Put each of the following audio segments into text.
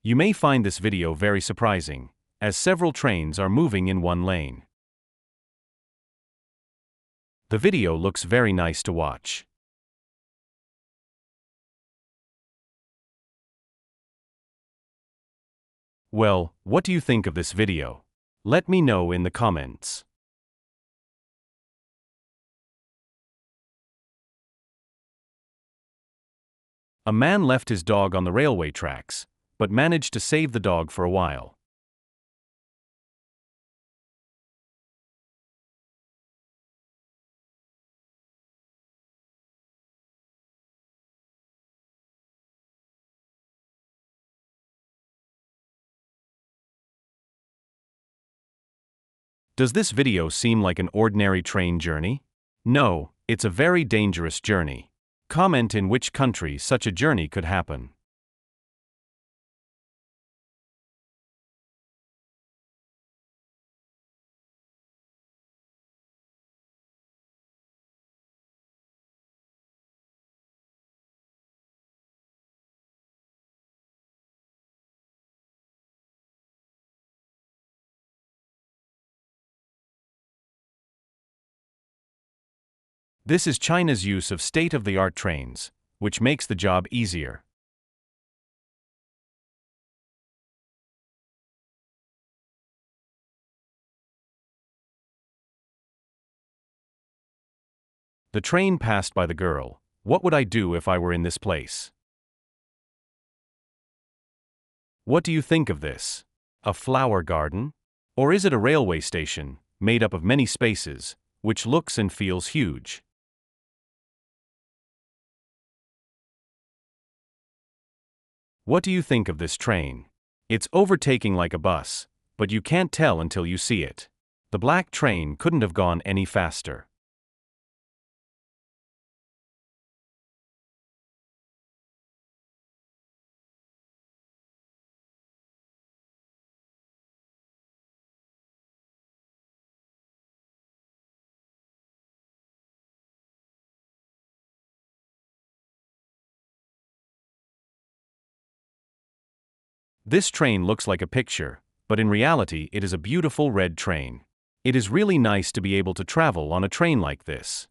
You may find this video very surprising, as several trains are moving in one lane. The video looks very nice to watch. Well, what do you think of this video? Let me know in the comments. A man left his dog on the railway tracks, but managed to save the dog for a while. Does this video seem like an ordinary train journey? No, it's a very dangerous journey. Comment in which country such a journey could happen. This is China's use of state-of-the-art trains, which makes the job easier. The train passed by the girl. What would I do if I were in this place? What do you think of this? A flower garden? Or is it a railway station, made up of many spaces, which looks and feels huge? What do you think of this train? It's overtaking like a bus, but you can't tell until you see it. The black train couldn't have gone any faster. This train looks like a picture, but in reality it is a beautiful red train. It is really nice to be able to travel on a train like this.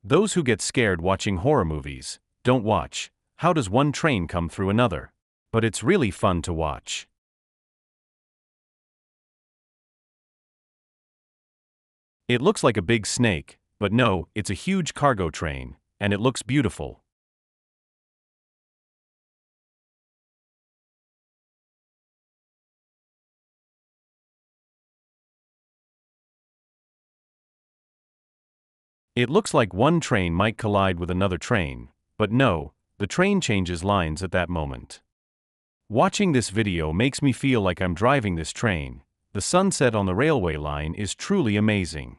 Those who get scared watching horror movies, don't watch. How does one train come through another? But it's really fun to watch. It looks like a big snake, but no, it's a huge cargo train, and it looks beautiful. It looks like one train might collide with another train, but no, the train changes lines at that moment. Watching this video makes me feel like I'm driving this train. The sunset on the railway line is truly amazing.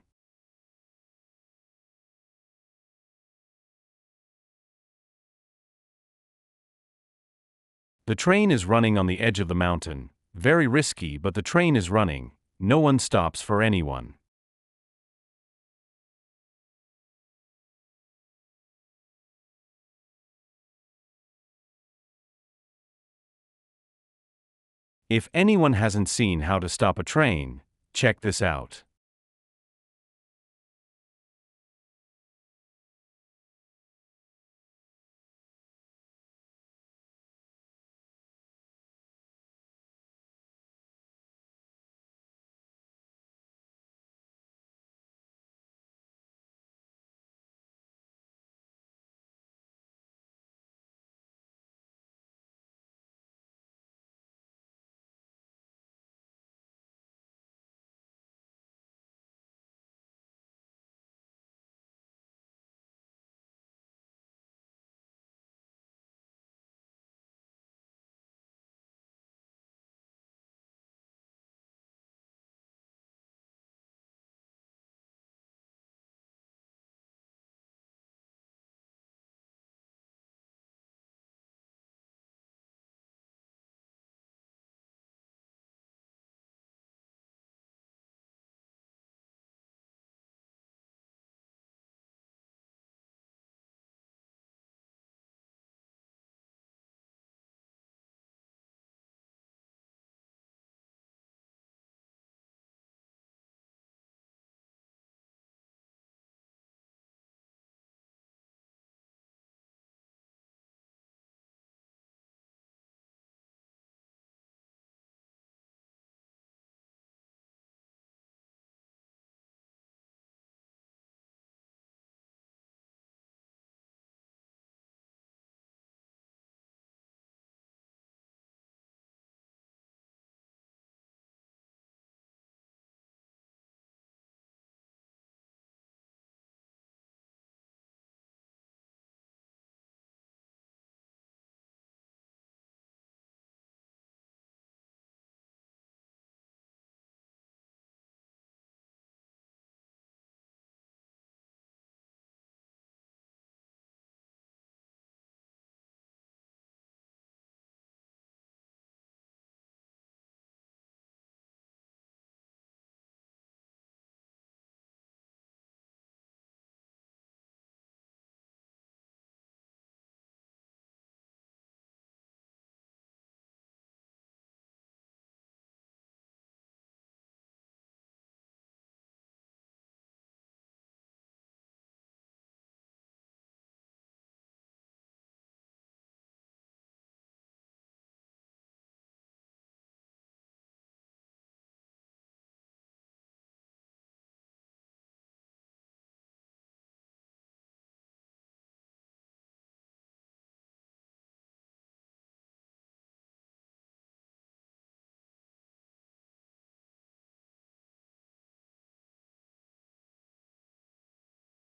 The train is running on the edge of the mountain. Very risky, but the train is running. No one stops for anyone. If anyone hasn't seen how to stop a train, check this out.